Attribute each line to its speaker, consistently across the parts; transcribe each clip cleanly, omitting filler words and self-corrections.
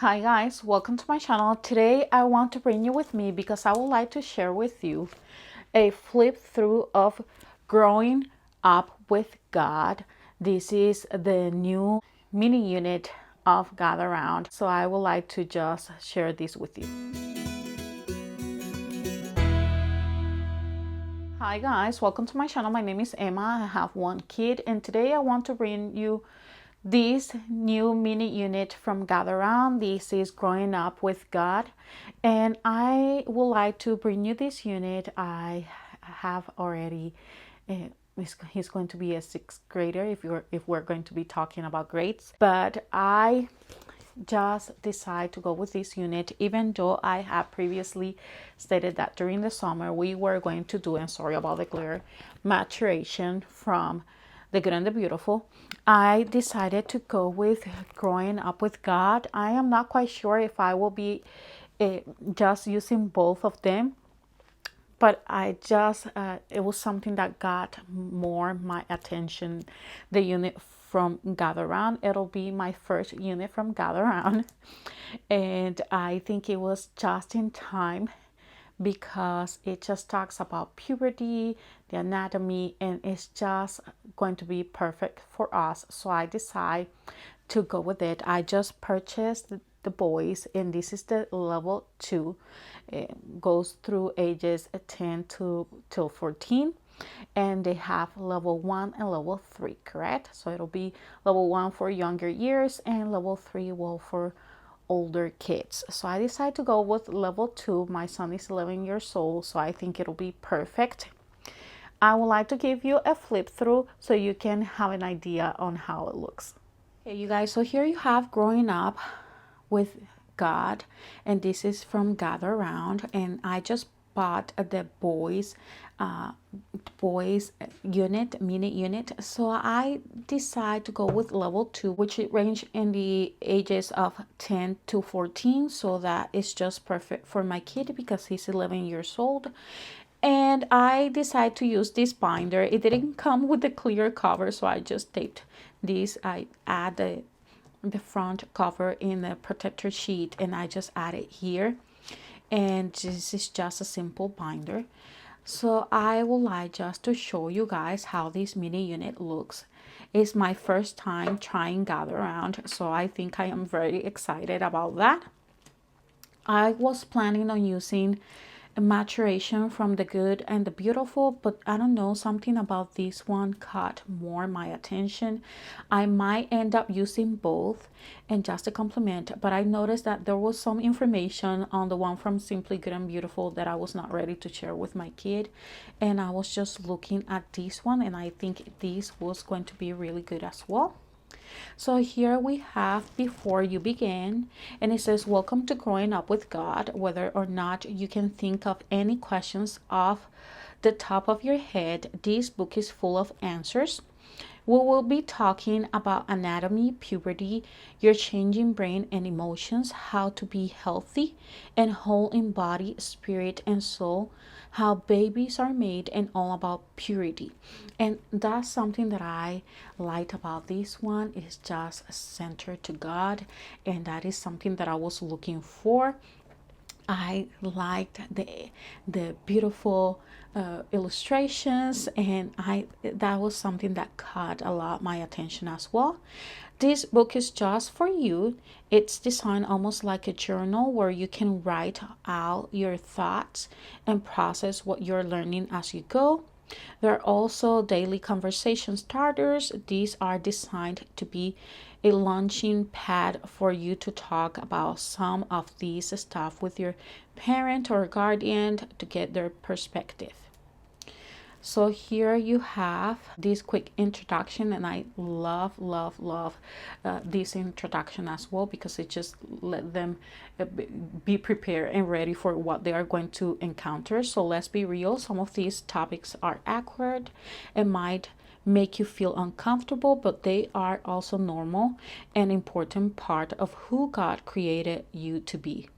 Speaker 1: Hi guys, welcome to my channel. Today I want to bring you with me because I would like to share with you a flip through of growing up with God. This is the new mini unit of Gather Round, so I would like to just share this with you. Hi guys, welcome to my channel. My name is Emma. I have one kid, and today I want to bring you this new mini unit from Gather Round. This is Growing Up with God, and I would like to bring you this unit. I have already he's going to be a sixth grader if we're going to be talking about grades, but I just decide to go with this unit, even though I have previously stated that during the summer we were going to do, and sorry about the glare, maturation from The Good and the Beautiful. I decided to go with Growing Up with God. I am not quite sure if I will be just using both of them, but I just it was something that got more my attention. The unit from Gather Round, it'll be my first unit from Gather Round, and I think it was just in time because it just talks about puberty, the anatomy, and it's just going to be perfect for us. So I decide to go with it. I just purchased the boys, and this is the level 2. It goes through ages 10 to till 14, and they have level 1 and level 3, correct? So it'll be level 1 for younger years and level 3 will for older kids. So I decided to go with level 2. My son is 11 years old, so I think it'll be perfect. I would like to give you a flip through so you can have an idea on how it looks. Okay, you guys, so here you have Growing Up with God, and this is from Gather Round, and I just bought the boys mini unit. So I decide to go with level 2, which it range in the ages of 10 to 14, so that is just perfect for my kid because he's 11 years old. And I decided to use this binder. It didn't come with the clear cover, so I just taped this. I add the front cover in the protector sheet, and I just add it here, and this is just a simple binder. So I would like just to show you guys how this mini unit looks. It's my first time trying Gather Round, so I think I am very excited about that. I was planning on using a maturation from The Good and the Beautiful, but I don't know, something about this one caught more my attention. I might end up using both and just a compliment, but I noticed that there was some information on the one from Simply Good and Beautiful that I was not ready to share with my kid, and I was just looking at this one, and I think this was going to be really good as well. So here we have Before You Begin, and it says, welcome to Growing Up with God. Whether or not you can think of any questions off the top of your head, this book is full of answers. We will be talking about anatomy, puberty, your changing brain and emotions, how to be healthy and whole in body, spirit, and soul, how babies are made, and all about purity. And that's something that I liked about this one. It's just centered to God, and that is something that I was looking for. I liked the beautiful illustrations, and that was something that caught a lot my attention as well. This book is just for you. It's designed almost like a journal where you can write out your thoughts and process what you're learning as you go. There are also daily conversation starters. These are designed to be a launching pad for you to talk about some of these stuff with your parent or guardian to get their perspective. So here you have this quick introduction, and I love this introduction as well because it just let them be prepared and ready for what they are going to encounter. So let's be real, some of these topics are awkward and might make you feel uncomfortable, but they are also normal and important part of who God created you to be.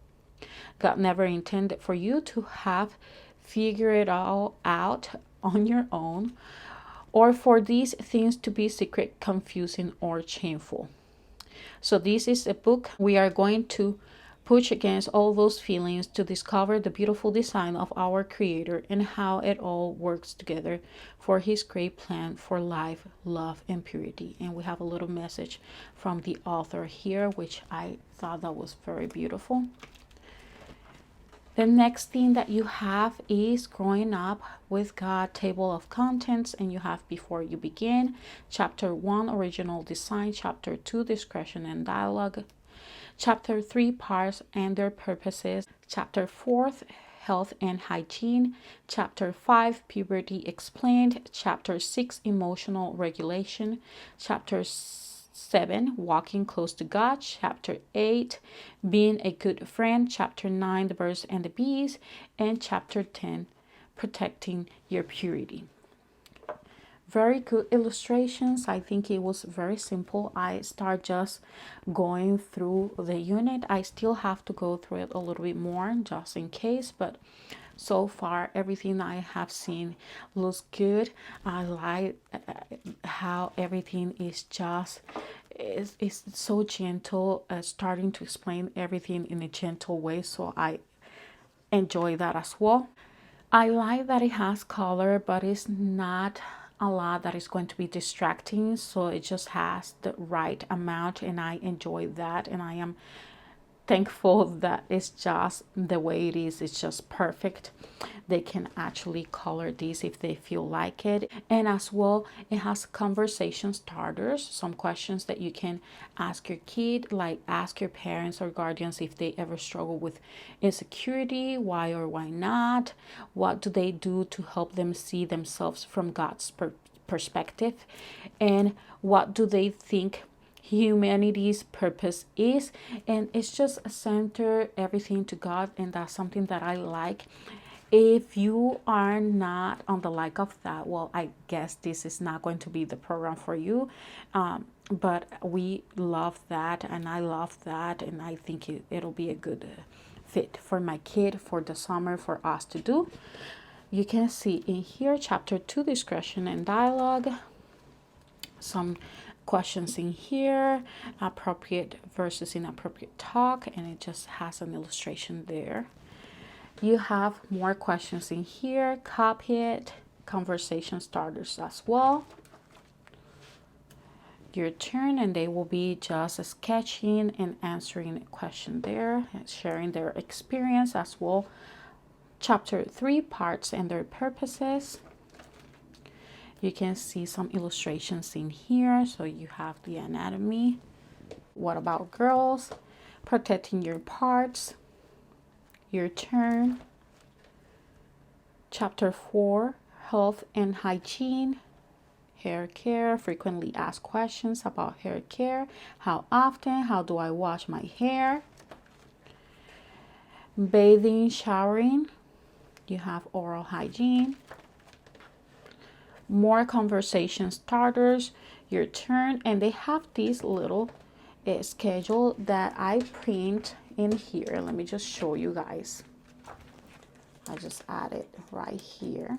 Speaker 1: God never intended for you to have figured it all out on your own, or for these things to be secret, confusing, or shameful. So this is a book we are going to push against all those feelings to discover the beautiful design of our Creator and how it all works together for His great plan for life, love, and purity. And we have a little message from the author here, which I thought that was very beautiful. The next thing that you have is Growing Up with God, table of contents, and you have Before You Begin, chapter 1, original design, chapter 2, discretion and dialogue, chapter 3, parts and their purposes, chapter 4, health and hygiene, chapter 5, puberty explained, chapter 6, emotional regulation, chapter 7, walking close to God, chapter 8, being a good friend, chapter 9, the birds and the bees, and chapter 10, protecting your purity. Very good illustrations. I think it was very simple. I start just going through the unit. I still have to go through it a little bit more just in case, but so far everything I have seen looks good. I like how everything is just is so gentle, starting to explain everything in a gentle way, so I enjoy that as well. I like that it has color, but it's not a lot that is going to be distracting, so it just has the right amount, and I enjoy that, and I am thankful that it's just the way it is. It's just perfect. They can actually color these if they feel like it. And as well, it has conversation starters, some questions that you can ask your kid, like ask your parents or guardians if they ever struggle with insecurity, why or why not, what do they do to help them see themselves from God's perspective, and what do they think humanity's purpose is. And it's just center everything to God, and that's something that I like. If you are not on the like of that, well, I guess this is not going to be the program for you, but we love that, and I love that, and I think it'll be a good fit for my kid for the summer for us to do. You can see in here chapter 2, discretion and dialogue, some questions in here, appropriate versus inappropriate talk, and it just has an illustration there. You have more questions in here, copy it, conversation starters as well. Your turn, and they will be just sketching and answering a question there and sharing their experience as well. Chapter 3, parts and their purposes. You can see some illustrations in here. So you have the anatomy. What about girls? Protecting your parts. Your turn. Chapter 4, health and hygiene. Hair care, frequently asked questions about hair care. How often? How do I wash my hair? Bathing, showering. You have oral hygiene. More conversation starters. Your turn. And they have this little schedule that I print in here. Let me just show you guys. I just added right here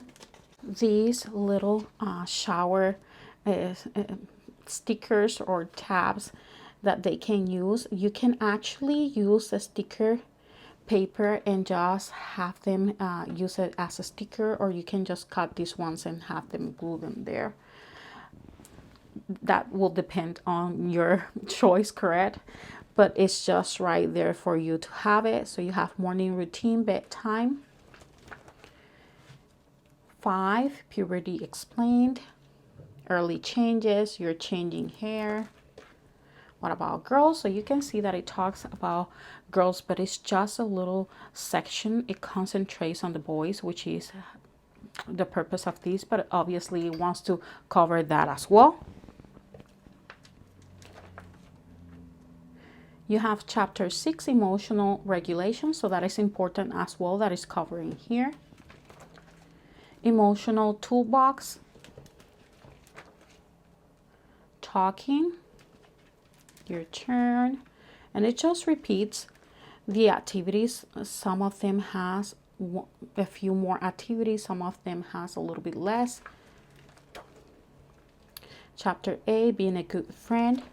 Speaker 1: these little shower stickers or tabs that they can use. You can actually use a sticker paper and just have them use it as a sticker, or you can just cut these ones and have them glue them there. That will depend on your choice, correct? But it's just right there for you to have it. So you have morning routine, bedtime. 5, puberty explained. Early changes, you're changing hair. What about girls? So you can see that it talks about girls, but it's just a little section. It concentrates on the boys, which is the purpose of this, but obviously it wants to cover that as well. You have chapter 6, emotional regulation. So that is important as well. That is covering here. Emotional toolbox. Talking. Your turn. And it just repeats the activities. Some of them has a few more activities. Some of them has a little bit less. Chapter 8, being a good friend.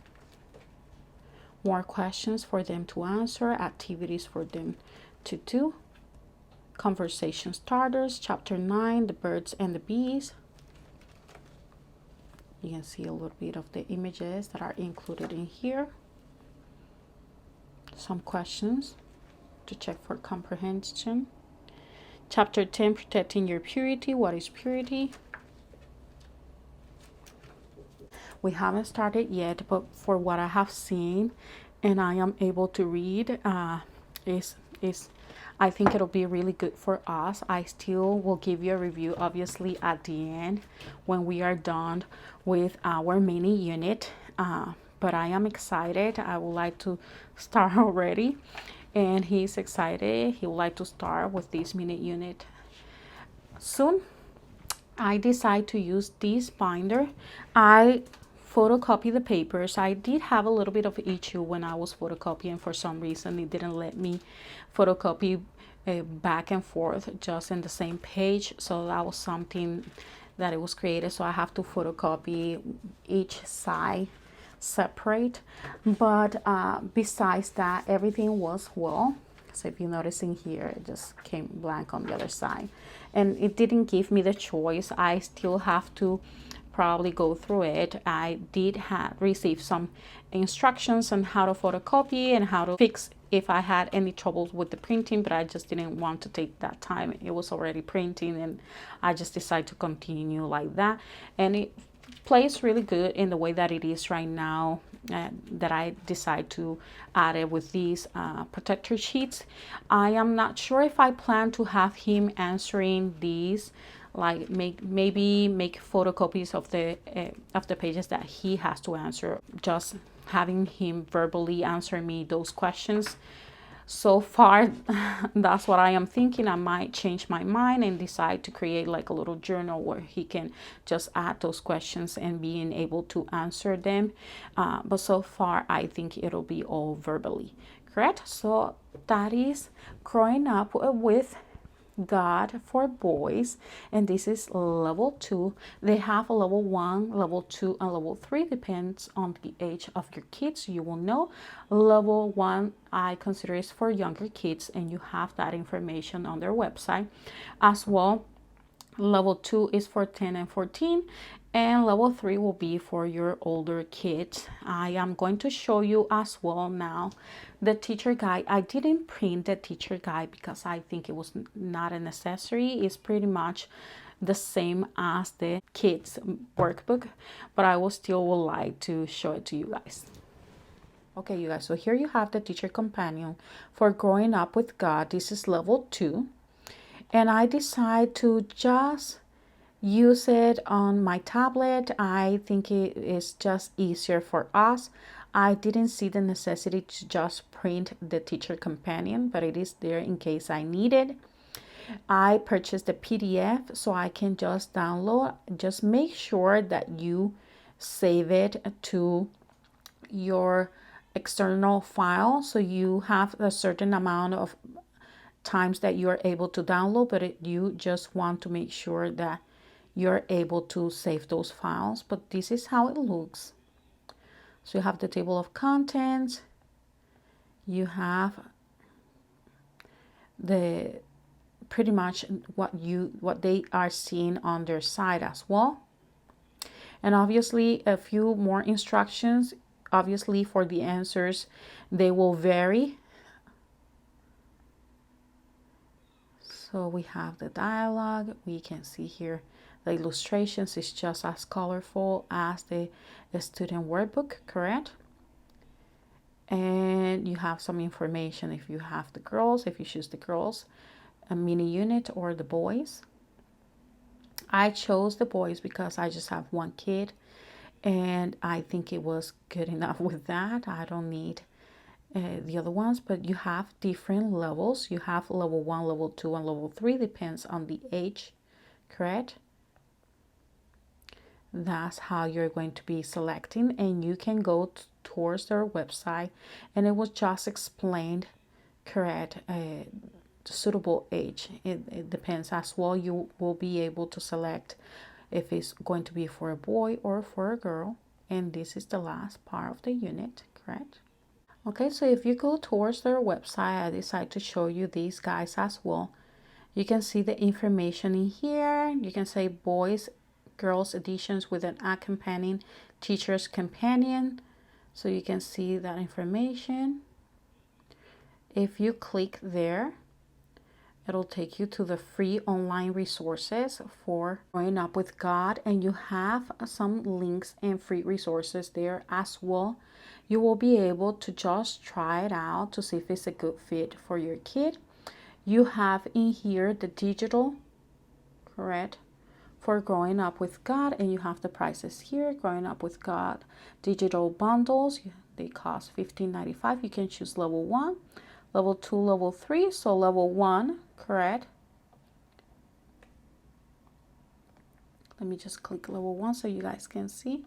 Speaker 1: more questions for them to answer, activities for them to do. Conversation starters, chapter 9, the birds and the bees. You can see a little bit of the images that are included in here. Some questions to check for comprehension. Chapter 10, protecting your purity. What is purity? We haven't started yet, but for what I have seen and I am able to read, is I think it'll be really good for us. I still will give you a review, obviously, at the end when we are done with our mini unit. But I am excited. I would like to start already. And he's excited. He would like to start with this mini unit soon. I decide to use this binder. I photocopy the papers. I did have a little bit of issue when I was photocopying. For some reason it didn't let me photocopy back and forth just in the same page, so that was something that it was created, so I have to photocopy each side separate. But besides that, everything was well. So if you notice in here, it just came blank on the other side, and it didn't give me the choice. I still have to probably go through it. I did receive some instructions on how to photocopy and how to fix if I had any troubles with the printing, but I just didn't want to take that time. It was already printing, and I just decided to continue like that. And it plays really good in the way that it is right now, that I decide to add it with these protector sheets. I am not sure if I plan to have him answering these, like maybe make photocopies of the pages that he has to answer, just having him verbally answer me those questions. So far, that's what I am thinking. I might change my mind and decide to create like a little journal where he can just add those questions and being able to answer them. But so far, I think it'll be all verbally, correct? So that is growing up with God for boys, and this is level 2. They have a level 1, level 2, and level 3, depends on the age of your kids. You will know level 1 I consider is for younger kids, and you have that information on their website as well. Level 2 is for 10 and 14, and level 3 will be for your older kids. I am going to show you as well now the teacher guide. I didn't print the teacher guide because I think it was not a necessary. It's pretty much the same as the kids workbook, but I will still would like to show it to you guys. Okay, you guys, so here you have the teacher companion for growing up with God. This is level 2. And I decide to just use it on my tablet. I think it is just easier for us. I didn't see the necessity to just print the teacher companion, but it is there in case I need it. I purchased the PDF so I can just download. Just make sure that you save it to your external file, so you have a certain amount of times that you are able to download, but you just want to make sure that you're able to save those files. But this is how it looks. So you have the table of contents, you have the pretty much what they are seeing on their side as well, and obviously a few more instructions. Obviously for the answers, they will vary. So we have the dialogue. We can see here the illustrations is just as colorful as the student workbook, correct? And you have some information if you have the girls, if you choose the girls, a mini unit, or the boys. I chose the boys because I just have one kid, and I think it was good enough with that. I don't need the other ones, but you have different levels. You have level 1, level 2, and level 3, depends on the age, correct? That's how you're going to be selecting, and you can go towards their website and it was just explained, correct, suitable age. It depends as well. You will be able to select if it's going to be for a boy or for a girl, and this is the last part of the unit, correct? Okay, so if you go towards their website, I decide to show you these guys as well. You can see the information in here. You can say boys, girls editions with an accompanying teacher's companion. So you can see that information. If you click there, it'll take you to the free online resources for growing up with God, and you have some links and free resources there as well. You will be able to just try it out to see if it's a good fit for your kid. You have in here the digital, correct, for growing up with God, and you have the prices here. Growing up with God digital bundles, they cost $15.95. You can choose level 1, level 2, level 3. So level 1, correct. Let me just click level 1 so you guys can see.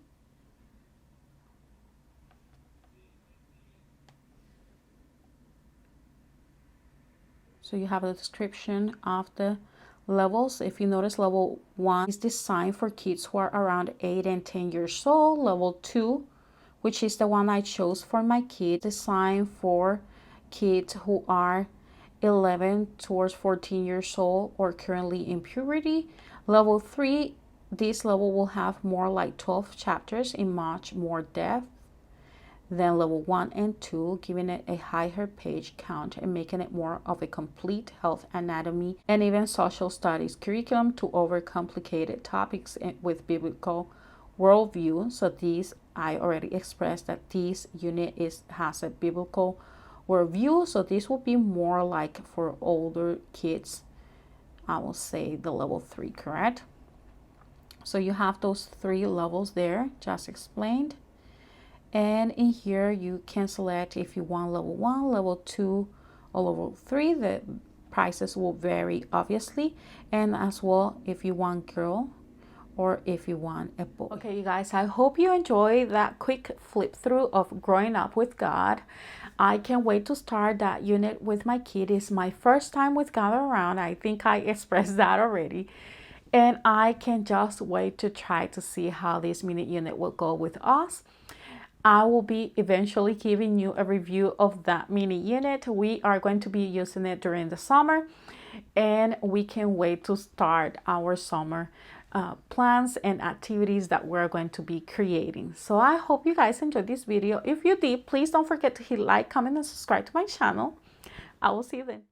Speaker 1: So you have a description of the levels. If you notice, level 1 is designed for kids who are around 8 and 10 years old. Level 2, which is the one I chose for my kid, designed for kids who are 11 towards 14 years old or currently in puberty. Level 3, this level will have more like 12 chapters in much more depth than level 1 and 2, giving it a higher page count and making it more of a complete health, anatomy, and even social studies curriculum to overcomplicated topics with biblical worldview. So these, I already expressed that this unit has a biblical worldview. So this will be more like for older kids. I will say the level 3, correct? So you have those 3 levels there, just explained. And in here you can select if you want level 1, level 2, or level 3. The prices will vary obviously, and as well if you want girl or if you want a boy. Okay, you guys, I hope you enjoy that quick flip through of growing up with God. I can't wait to start that unit with my kid. It's my first time with God around. I think I expressed that already. And I can just wait to try to see how this mini unit will go with us. I will be eventually giving you a review of that mini unit. We are going to be using it during the summer, and we can wait to start our summer plans and activities that we're going to be creating. So I hope you guys enjoyed this video. If you did, please don't forget to hit like, comment, and subscribe to my channel. I will see you then.